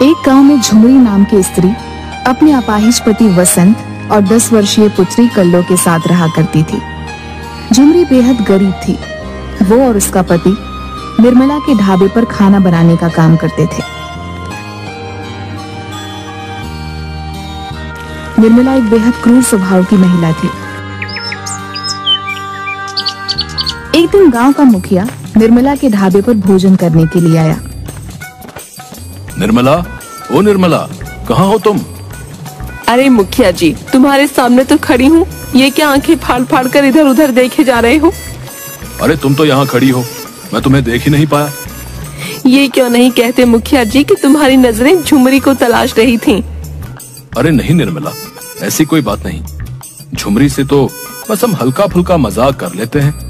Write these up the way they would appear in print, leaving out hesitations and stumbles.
एक गांव में झुमरी नाम की स्त्री अपने अपाहिज पति वसंत और 10 वर्षीय पुत्री कल्लो के साथ रहा करती थी। झुमरी बेहद गरीब थी। वो और उसका पति निर्मला के ढाबे पर खाना बनाने का काम करते थे। निर्मला एक बेहद क्रूर स्वभाव की महिला थी। एक दिन गांव का मुखिया निर्मला के ढाबे पर भोजन करने के लिए आया। निर्मला, ओ निर्मला, कहाँ हो तुम? अरे मुखिया जी, तुम्हारे सामने तो खड़ी हूँ। ये क्या आंखें फाड़ फाड़ कर इधर उधर देखे जा रहे हो? अरे तुम तो यहाँ खड़ी हो, मैं तुम्हें देख ही नहीं पाया। ये क्यों नहीं कहते मुखिया जी कि तुम्हारी नजरें झुमरी को तलाश रही थीं? अरे नहीं निर्मला, ऐसी कोई बात नहीं। झुमरी से तो बस हम हल्का फुल्का मजाक कर लेते हैं।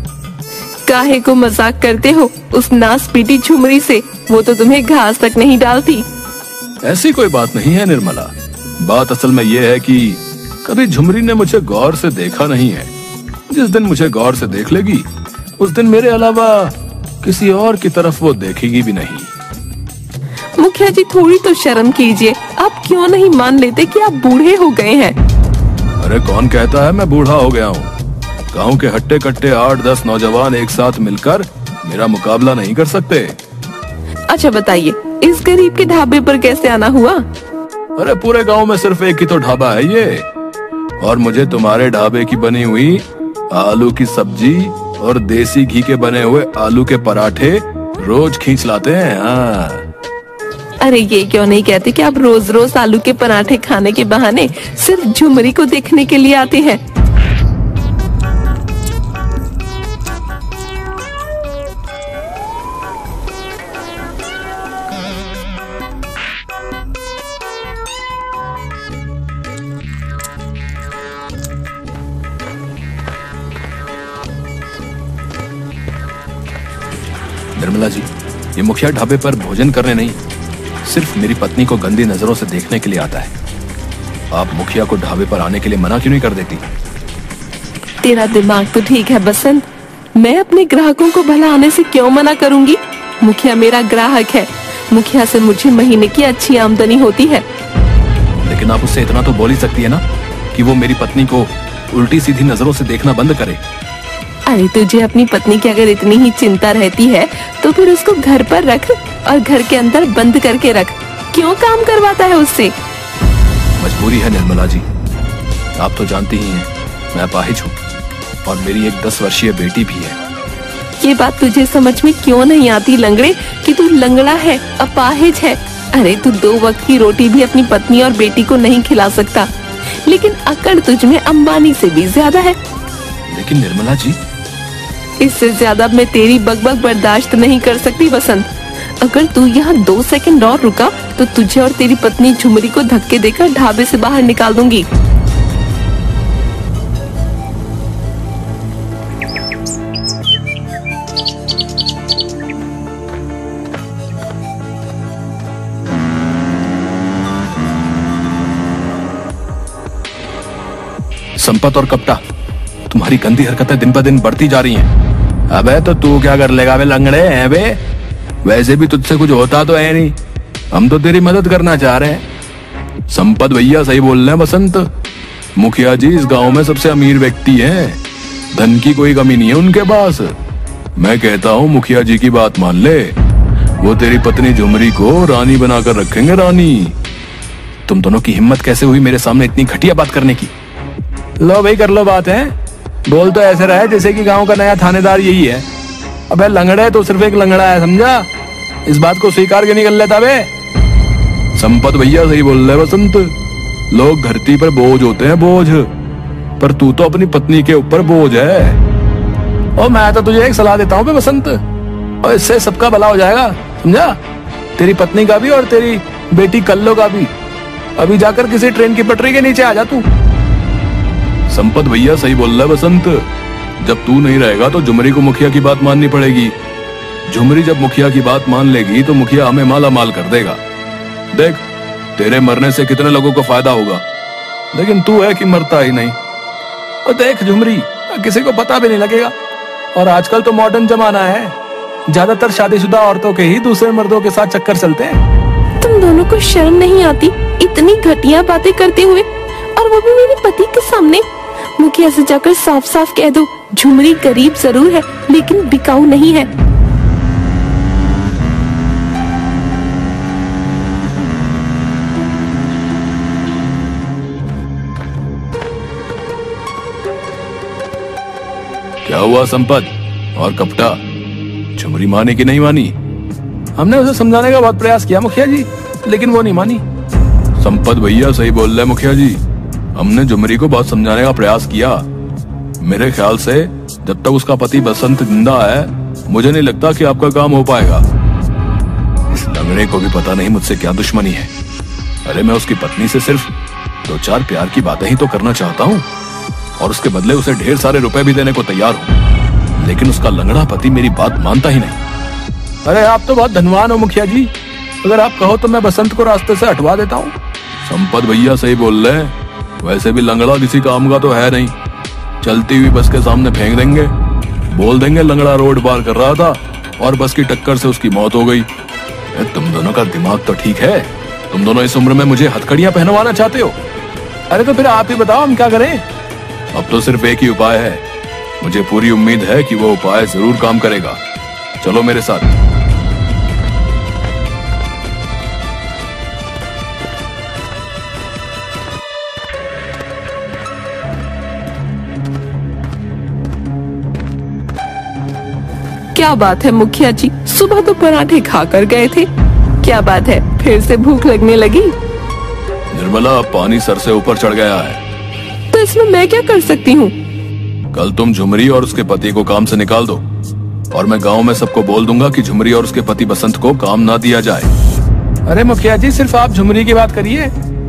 काहे को मजाक करते हो उस नास पीटी झुमरी से? वो तो तुम्हें घास तक नहीं डालती। ऐसी कोई बात नहीं है निर्मला। बात असल में ये है कि कभी झुमरी ने मुझे गौर से देखा नहीं है। जिस दिन मुझे गौर से देख लेगी उस दिन मेरे अलावा किसी और की तरफ वो देखेगी भी नहीं। मुखिया जी, थोड़ी तो शर्म कीजिए। आप क्यों नहीं मान लेते कि आप बूढ़े हो गए हैं? अरे कौन कहता है मैं बूढ़ा हो गया हूँ? गाँव के हट्टे कट्टे 8-10 नौजवान एक साथ मिलकर मेरा मुकाबला नहीं कर सकते। अच्छा बताइए, इस गरीब के ढाबे पर कैसे आना हुआ? अरे पूरे गांव में सिर्फ एक ही तो ढाबा है ये, और मुझे तुम्हारे ढाबे की बनी हुई आलू की सब्जी और देसी घी के बने हुए आलू के पराठे रोज खींच लाते हैं। हाँ। अरे ये क्यों नहीं कहते कि आप रोज रोज आलू के पराठे खाने के बहाने सिर्फ झुमरी को देखने के लिए आते हैं? निर्मला जी, ये मुखिया ढाबे पर भोजन करने नहीं, सिर्फ मेरी पत्नी को गंदी नजरों से देखने के लिए आता है। आप मुखिया को ढाबे पर आने के लिए मना क्यों नहीं कर देती? तेरा दिमाग तो ठीक है बसंत। मैं अपने ग्राहकों को भला आने से क्यों मना करूंगी? मुखिया मेरा ग्राहक है। मुखिया से मुझे महीने की अच्छी आमदनी होती है। लेकिन आप उससे इतना तो बोल ही सकती है ना कि वो मेरी पत्नी को उल्टी सीधी नजरों से देखना बंद करे। अरे तुझे अपनी पत्नी की अगर इतनी ही चिंता रहती है तो फिर उसको घर पर रख और घर के अंदर बंद करके रख। क्यों काम करवाता है उससे? मजबूरी है निर्मला जी, आप तो जानती ही हैं मैं अपाहिज हूँ और मेरी एक 10 वर्षीय बेटी भी है। ये बात तुझे समझ में क्यों नहीं आती लंगड़े कि तू लंगड़ा है, अपाहिज है? अरे तू 2 वक्त की रोटी भी अपनी पत्नी और बेटी को नहीं खिला सकता, लेकिन अकड़ तुझ में अंबानी से भी ज्यादा है। लेकिन निर्मला जी, इससे ज्यादा मैं तेरी बकबक बर्दाश्त नहीं कर सकती वसंत। अगर तू यहाँ 2 सेकंड और रुका तो तुझे और तेरी पत्नी झुमरी को धक्के देकर ढाबे से बाहर निकाल दूंगी। संपत और कपटा, तुम्हारी गंदी हरकतें दिन ब दिन बढ़ती जा रही हैं। अबे तो तू क्या कर लेगा बे लंगड़े हैं बे? वैसे भी तुझसे कुछ होता तो है नहीं, हम तो तेरी मदद करना चाह रहे हैं। संपत भैया सही बोल रहे हैं बसंत। मुखिया जी इस गांव में सबसे अमीर व्यक्ति हैं, धन की कोई कमी नहीं है उनके पास। मैं कहता हूँ मुखिया जी की बात मान ले, वो तेरी पत्नी झुमरी को रानी बनाकर रखेंगे, रानी। तुम दोनों की हिम्मत कैसे हुई मेरे सामने इतनी घटिया बात करने की? लो भाई कर लो बात है, बोल तो ऐसे रहे जैसे कि गांव का नया थानेदार यही है। अबे लंगड़ा है तो सिर्फ एक लंगड़ा है, समझा? इस बात को स्वीकार क्यों नहीं कर लेता बे? संपत भैया सही बोल रहे बसंत। लोग धरती पर बोझ होते हैं, बोझ, पर तू तो अपनी पत्नी के ऊपर बोझ है। और मैं तो तुझे एक सलाह देता हूँ बे बसंत, और इससे सबका भला हो जाएगा, समझा? तेरी पत्नी का भी और तेरी बेटी कल्लो का भी। अभी जाकर किसी ट्रेन की पटरी के नीचे आ जा तू। संपत भैया सही बोल रहा है बसंत। जब तू नहीं रहेगा तो झुमरी को मुखिया की बात माननी पड़ेगी। झुमरी जब मुखिया की बात मान लेगी तो मुखिया हमें माला माल कर देगा। देख, तेरे मरने से कितने लोगों को फायदा होगा, लेकिन तू है कि मरता ही नहीं। और देख झुमरी, किसी को पता भी नहीं लगेगा। और आजकल तो मॉडर्न जमाना है, ज्यादातर शादीशुदा औरतों के ही दूसरे मर्दों के साथ चक्कर चलते हैं। तुम तुम दोनों को शर्म नहीं आती इतनी घटिया बातें करते हुए, और वो भी मेरे पति के सामने। मुखिया से जाकर साफ साफ कह दो, झुमरी गरीब जरूर है लेकिन बिकाऊ नहीं है। क्या हुआ संपत और कपटा, झुमरी मानी कि नहीं मानी? हमने उसे समझाने का बहुत प्रयास किया मुखिया जी, लेकिन वो नहीं मानी। संपत भैया सही बोल रहे मुखिया जी, हमने झुमरी को बहुत समझाने का प्रयास किया। मेरे ख्याल से जब तक उसका पति बसंत जिंदा है, मुझे नहीं लगता कि आपका काम हो पाएगा। इस लंगड़े को भी पता नहीं मुझसे क्या दुश्मनी है। अरे मैं उसकी पत्नी से सिर्फ 2-4 प्यार की बातें ही तो करना चाहता हूँ, और उसके बदले उसे ढेर सारे रुपए भी देने को तैयार हूँ, लेकिन उसका लंगड़ा पति मेरी बात मानता ही नहीं। अरे आप तो बहुत धनवान हो मुखिया जी, अगर आप कहो तो मैं बसंत को रास्ते से हटवा देता हूँ। संपत भैया सही बोल रहे हैं, वैसे भी लंगड़ा किसी काम का तो है नहीं। चलती हुई बस के सामने फेंक देंगे, बोल देंगे लंगड़ा रोड पार कर रहा था और बस की टक्कर से उसकी मौत हो गई। तुम दोनों का दिमाग तो ठीक है, तुम दोनों इस उम्र में मुझे हथकड़ियां पहनवाना चाहते हो। अरे तो फिर आप ही बताओ हम क्या करें। अब तो सिर्फ एक ही उपाय है, मुझे पूरी उम्मीद है कि वो उपाय जरूर काम करेगा। चलो मेरे साथ। क्या बात है मुखिया जी, सुबह तो पराठे खाकर गए थे, क्या बात है फिर से भूख लगने लगी? निर्मला, पानी सर से ऊपर चढ़ गया है। तो इसमें मैं क्या कर सकती हूँ? कल तुम झुमरी और उसके पति को काम से निकाल दो, और मैं गांव में सबको बोल दूंगा कि झुमरी और उसके पति बसंत को काम ना दिया जाए। अरे मुखिया जी, सिर्फ आप झुमरी की बात करिए,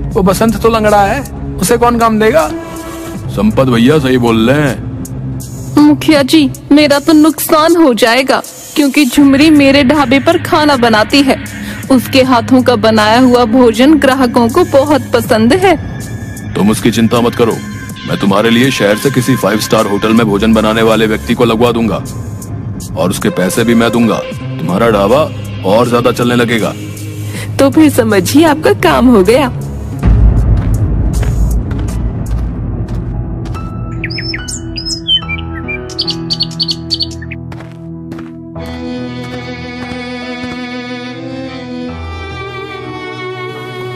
वो बसंत तो लंगड़ा है, उसे कौन काम देगा? संपत भैया सही बोल रहे हैं। मुखिया जी, मेरा तो नुकसान हो जाएगा, क्योंकि झुमरी मेरे ढाबे पर खाना बनाती है। उसके हाथों का बनाया हुआ भोजन ग्राहकों को बहुत पसंद है। तुम उसकी चिंता मत करो, मैं तुम्हारे लिए शहर से किसी 5 स्टार होटल में भोजन बनाने वाले व्यक्ति को लगवा दूंगा, और उसके पैसे भी मैं दूंगा। तुम्हारा ढाबा और ज्यादा चलने लगेगा। तो फिर समझिए आपका काम हो गया।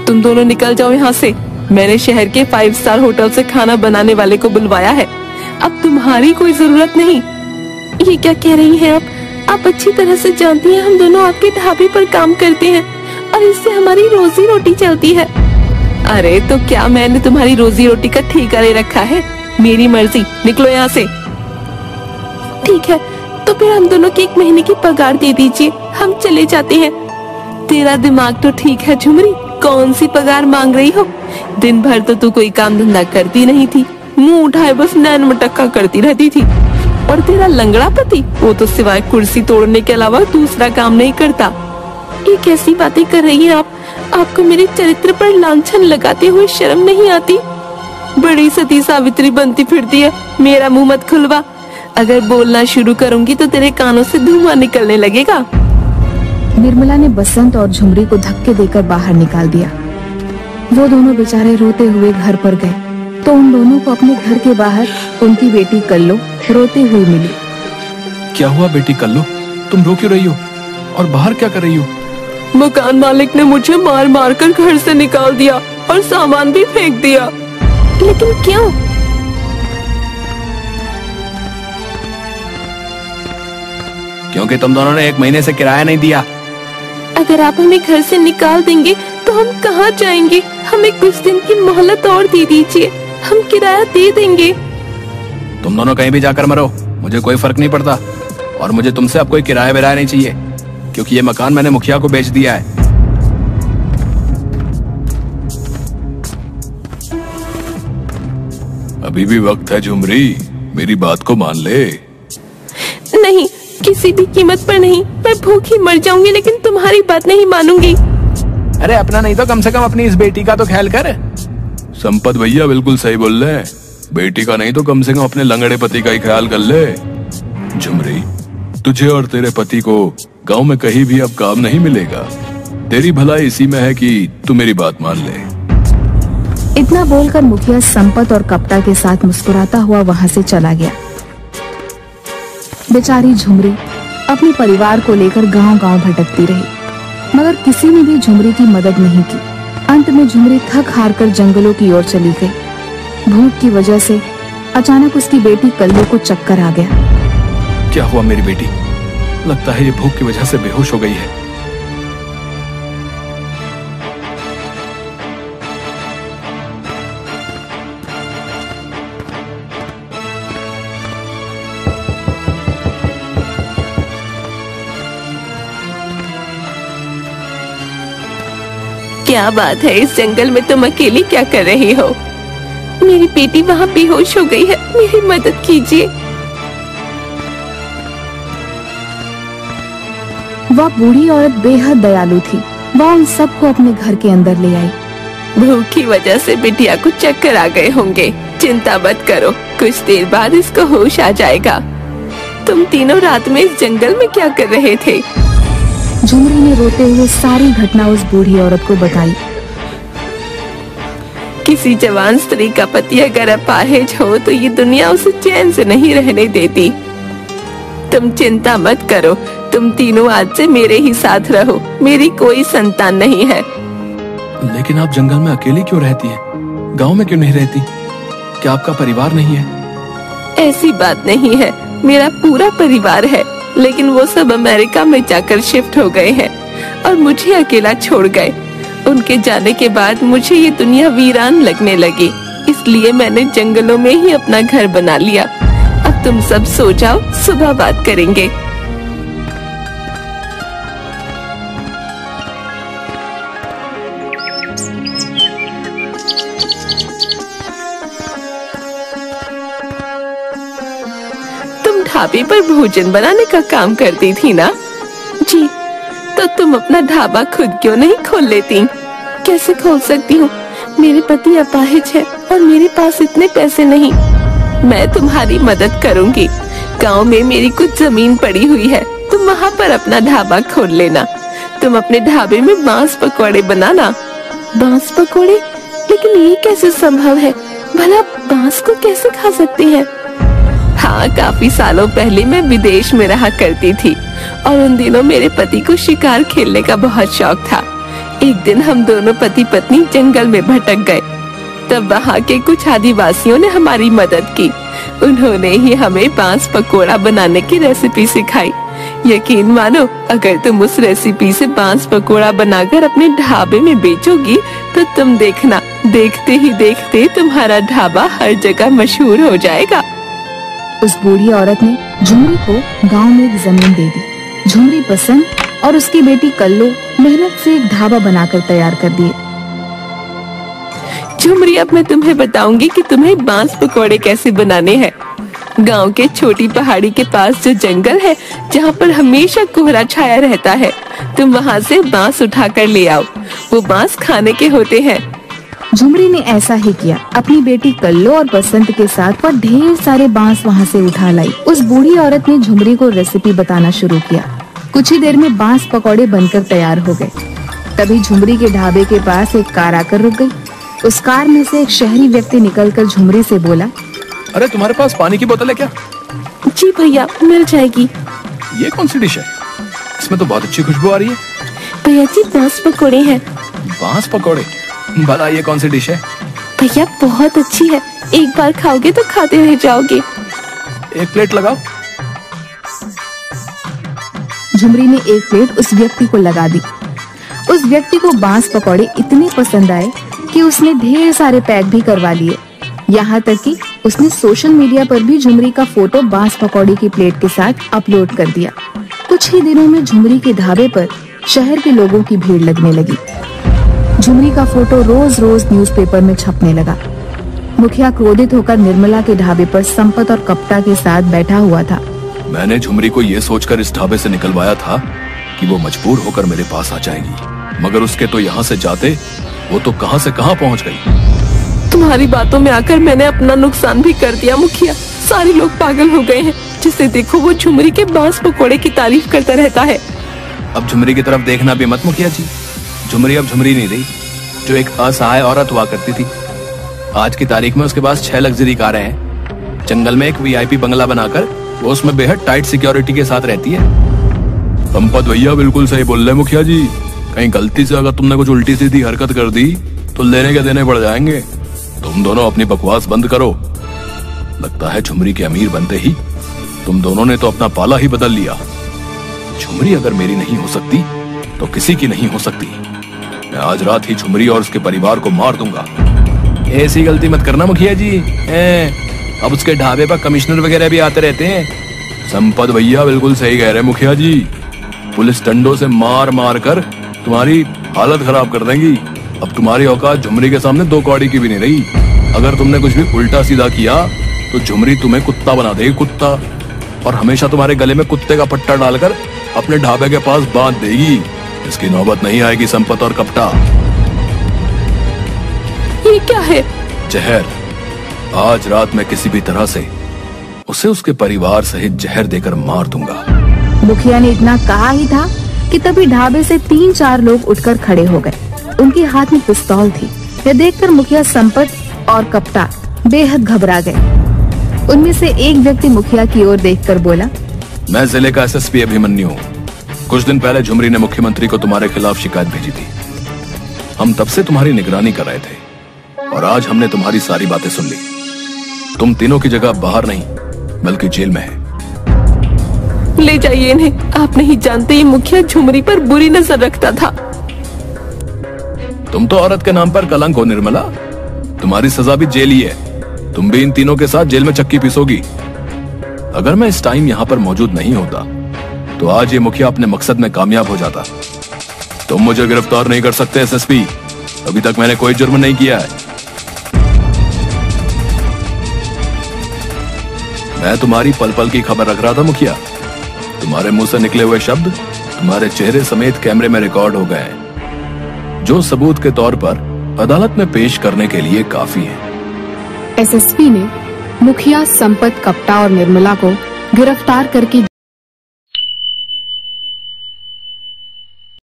तुम दोनों निकल जाओ यहाँ से, मैंने शहर के 5 स्टार होटल से खाना बनाने वाले को बुलवाया है, अब तुम्हारी कोई जरूरत नहीं। ये क्या कह रही हैं आप अच्छी तरह से जानती हैं हम दोनों आपके ढाबे पर काम करते हैं और इससे हमारी रोजी रोटी चलती है। अरे तो क्या मैंने तुम्हारी रोजी रोटी का ठेका ले रखा है? मेरी मर्जी, निकलो यहाँ से। ठीक है, तो फिर हम दोनों की 1 महीने की पगार दे दीजिए, हम चले जाते हैं। तेरा दिमाग तो ठीक है झुमरी, कौन सी पगार मांग रही हो? दिन भर तो तू कोई काम धंधा करती नहीं थी, मुंह उठाए बस नैन मटक्का करती रहती थी। और तेरा लंगड़ा पति, वो तो सिवाय कुर्सी तोड़ने के अलावा दूसरा काम नहीं करता। ये कैसी बातें कर रही हैं आप? आपको मेरे चरित्र पर लांछन लगाते हुए शर्म नहीं आती? बड़ी सती सावित्री बनती फिरती है, मेरा मुंह मत खुलवा। अगर बोलना शुरू करूंगी तो तेरे कानों से धुआं निकलने लगेगा। निर्मला ने बसंत और झुमरी को धक्के देकर बाहर निकाल दिया। वो दोनों बेचारे रोते हुए घर पर गए तो उन दोनों को अपने घर के बाहर उनकी बेटी कल्लो रोती हुई मिली। क्या हुआ बेटी कल्लो, तुम रो क्यों रही हो और बाहर क्या कर रही हो? मकान मालिक ने मुझे मार मार कर घर से निकाल दिया और सामान भी फेंक दिया। लेकिन क्यों? क्योंकि तुम दोनों ने 1 महीने से किराया नहीं दिया। अगर आप हमें घर से निकाल देंगे तो हम कहाँ जाएंगे? हमें कुछ दिन की मोहलत और दे दीजिए, हम किराया दे देंगे। तुम दोनों कहीं भी जाकर मरो, मुझे कोई फर्क नहीं पड़ता, और मुझे तुमसे अब कोई किराया विराया नहीं चाहिए, क्योंकि ये मकान मैंने मुखिया को बेच दिया है। अभी भी वक्त है झुमरी, मेरी बात को मान ले। नहीं, किसी भी कीमत पर नहीं, मैं भूखी मर जाऊंगी लेकिन तुम्हारी बात नहीं मानूंगी। अरे अपना नहीं तो कम से कम अपनी इस बेटी का तो ख्याल कर। संपत भैया बिल्कुल सही बोल रहे हैं, बेटी का नहीं तो कम से कम अपने लंगड़े पति का ही ख्याल कर ले। झुमरी, तुझे और तेरे पति को गांव में कहीं भी अब काम नहीं मिलेगा। तेरी भलाई इसी में है कि तू मेरी बात मान ले। इतना बोलकर मुखिया संपत और कप्ता के साथ मुस्कुराता हुआ वहां से चला गया। बेचारी झुमरी अपने परिवार को लेकर गांव-गांव भटकती रही, मगर किसी ने भी झुमरी की मदद नहीं की। अंत में झुमरी थक हार कर जंगलों की ओर चली गई। भूख की वजह से अचानक उसकी बेटी कल्लू को चक्कर आ गया। क्या हुआ मेरी बेटी? लगता है ये भूख की वजह से बेहोश हो गई है। क्या बात है, इस जंगल में तुम अकेली क्या कर रही हो? मेरी बेटी वहाँ बेहोश हो गई है, मेरी मदद कीजिए। वह बूढ़ी औरत बेहद दयालु थी। वह उन सबको अपने घर के अंदर ले आई। भूख की वजह से बिटिया को चक्कर आ गए होंगे, चिंता मत करो, कुछ देर बाद इसको होश आ जाएगा। तुम तीनों रात में इस जंगल में क्या कर रहे थे? झुमरी ने रोते हुए सारी घटना उस बूढ़ी औरत को बताई। किसी जवान स्त्री का पति अगर अपाहिज हो तो ये दुनिया उसे चैन से नहीं रहने देती। तुम चिंता मत करो, तुम तीनों आज से मेरे ही साथ रहो, मेरी कोई संतान नहीं है। लेकिन आप जंगल में अकेली क्यों रहती हैं? गांव में क्यों नहीं रहती? क्या आपका परिवार नहीं है? ऐसी बात नहीं है, मेरा पूरा परिवार है, लेकिन वो सब अमेरिका में जाकर शिफ्ट हो गए हैं और मुझे अकेला छोड़ गए। उनके जाने के बाद मुझे ये दुनिया वीरान लगने लगी, इसलिए मैंने जंगलों में ही अपना घर बना लिया। अब तुम सब सो जाओ, सुबह बात करेंगे। तुम ढाबे पर भोजन बनाने का काम करती थी ना? जी। तो तुम अपना ढाबा खुद क्यों नहीं खोल लेती? कैसे खोल सकती हूँ? मेरे पति अपाहिज है और मेरे पास इतने पैसे नहीं। मैं तुम्हारी मदद करूँगी। गांव में मेरी कुछ जमीन पड़ी हुई है, तुम वहाँ पर अपना ढाबा खोल लेना। तुम अपने ढाबे में बांस पकौड़े बनाना। बांस पकौड़े? लेकिन ये कैसे संभव है? भला बांस को कैसे खा सकते हैं? हाँ, काफी सालों पहले मैं विदेश में रहा करती थी और उन दिनों मेरे पति को शिकार खेलने का बहुत शौक था। एक दिन हम दोनों पति पत्नी जंगल में भटक गए। तब वहाँ के कुछ आदिवासियों ने हमारी मदद की। उन्होंने ही हमें बांस पकोड़ा बनाने की रेसिपी सिखाई। यकीन मानो, अगर तुम उस रेसिपी से बांस पकोड़ा बनाकर अपने ढाबे में बेचोगी तो तुम देखना, देखते ही देखते तुम्हारा ढाबा हर जगह मशहूर हो जाएगा। उस बूढ़ी औरत ने झुमरी को गांव में एक जमीन दे दी। झुमरी बसंत और उसकी बेटी कल्लो मेहनत से एक ढाबा बनाकर तैयार कर दिए। झुमरी, अब मैं तुम्हें बताऊंगी कि तुम्हें बांस पकौड़े कैसे बनाने हैं। गांव के छोटी पहाड़ी के पास जो जंगल है, जहाँ पर हमेशा कोहरा छाया रहता है, तुम वहाँ से बांस उठाकर ले आओ। वो बांस खाने के होते हैं। झुमरी ने ऐसा ही किया। अपनी बेटी कल्लो और बसंत के साथ वह ढेर सारे बांस वहाँ से उठा लाई। उस बूढ़ी औरत ने झुमरी को रेसिपी बताना शुरू किया। कुछ ही देर में बांस पकौड़े बनकर तैयार हो गए। तभी झुमरी के ढाबे के पास एक कार आकर रुक गई। उस कार में से एक शहरी व्यक्ति निकलकर झुमरी से बोला, अरे तुम्हारे पास पानी की बोतल है क्या? जी भैया, मिल जाएगी। ये कौन सी डिश है? इसमें तो बहुत अच्छी खुशबू आ रही है। भैया जी, बांस पकौड़े हैं। बांस पकौड़े? भला ये कौन सी डिश है? भैया, बहुत अच्छी है, एक बार खाओगे तो खाते रह जाओगे। एक प्लेट लगाओ। झुमरी ने एक प्लेट उस व्यक्ति को लगा दी। उस व्यक्ति को बांस पकौड़े इतने पसंद आए कि उसने ढेर सारे पैक भी करवा लिए। यहाँ तक कि उसने सोशल मीडिया पर भी झुमरी का फोटो बांस पकौड़े की प्लेट के साथ अपलोड कर दिया। कुछ ही दिनों में झुमरी के ढाबे पर शहर के लोगों की भीड़ लगने लगी। झुमरी का फोटो रोज रोज न्यूज़पेपर में छपने लगा। मुखिया क्रोधित होकर निर्मला के ढाबे पर संपत और कप्ता के साथ बैठा हुआ था। मैंने झुमरी को ये सोचकर इस ढाबे से निकलवाया था कि वो मजबूर होकर मेरे पास आ जाएगी, मगर उसके तो यहाँ से जाते वो तो कहाँ से कहाँ पहुँच गई। तुम्हारी बातों में आकर मैंने अपना नुकसान भी कर दिया मुखिया। सारे लोग पागल हो गए हैं। जिसे देखो वो झुमरी के बांस पकौड़े की तारीफ करता रहता है। अब झुमरी की तरफ देखना भी मत मुखिया जी। झुमरी अब झुमरी नहीं रही, जो एक असहाय औरत हुआ करती थी। आज की तारीख में उसके पास 6 लग्जरी कारें हैं। जंगल में एक वीआईपी बंगला बनाकर वो उसमें बेहद टाइट सिक्योरिटी के साथ रहती है। संपत भैया बिल्कुल सही बोल रहे मुखिया जी। कहीं गलती से अगर तुमने कुछ उल्टी सीधी हरकत कर दी तो लेने के देने पड़ जाएंगे। तुम दोनों अपनी बकवास बंद करो। लगता है झुमरी के अमीर बनते ही तुम दोनों ने तो अपना पाला ही बदल लिया। झुमरी अगर मेरी नहीं हो सकती तो किसी की नहीं हो सकती। मैं आज रात ही झुमरी और उसके परिवार को मार दूंगा। ऐसी गलती मत करना मुखिया जी। अब उसके ढाबे पर कमिश्नर वगैरह भी आते रहते हैं। संपत भैया बिल्कुल सही कह रहे मुखिया जी। पुलिस डंडों से मार मार कर तुम्हारी हालत खराब कर देंगी। अब तुम्हारी औकात झुमरी के सामने 2 कौड़ी की भी नहीं रही। अगर तुमने कुछ भी उल्टा सीधा किया तो झुमरी तुम्हें कुत्ता बना देगी, कुत्ता, और हमेशा तुम्हारे गले में कुत्ते का पट्टा डालकर अपने ढाबे के पास बांध देगी। इसकी नौबत नहीं आएगी संपत और कपटा। ये क्या है? जहर। आज रात में किसी भी तरह से उसे उसके परिवार सहित जहर देकर मार दूंगा। मुखिया ने इतना कहा ही था कि तभी ढाबे से 3-4 लोग उठकर खड़े हो गए। उनके हाथ में पिस्तौल थी। यह देखकर मुखिया संपत और कपटा बेहद घबरा गए। उनमें से एक व्यक्ति मुखिया की ओर देखकर बोला, मैं जिले का एसएसपी अभिमन्यु हूँ। कुछ दिन पहले झुमरी ने मुख्यमंत्री को तुम्हारे खिलाफ शिकायत भेजी थी। हम तब से तुम्हारी निगरानी कर रहे थे और आज हमने तुम्हारी सारी बातें सुन ली। तुम तीनों की जगह बाहर नहीं बल्कि जेल में है। ले जाइए इन्हें। आप नहीं जानते ये मुखिया झुमरी पर बुरी नजर रखता था। तुम तो औरत के नाम पर कलंक हो निर्मला। तुम्हारी सजा भी जेल ही है। तुम भी इन तीनों के साथ जेल में चक्की पीसोगी। अगर मैं इस टाइम यहाँ पर मौजूद नहीं होता तो आज ये मुखिया अपने मकसद में कामयाब हो जाता। तुम मुझे गिरफ्तार नहीं कर सकते एसएसपी। अभी तक मैंने कोई जुर्म नहीं किया है। मैं तुम्हारी पल पल की खबर रख रहा था मुखिया। तुम्हारे मुंह से निकले हुए शब्द तुम्हारे चेहरे समेत कैमरे में रिकॉर्ड हो गए हैं, जो सबूत के तौर पर अदालत में पेश करने के लिए काफी है। एसएसपी ने मुखिया, संपत, कपटा और निर्मला को गिरफ्तार करके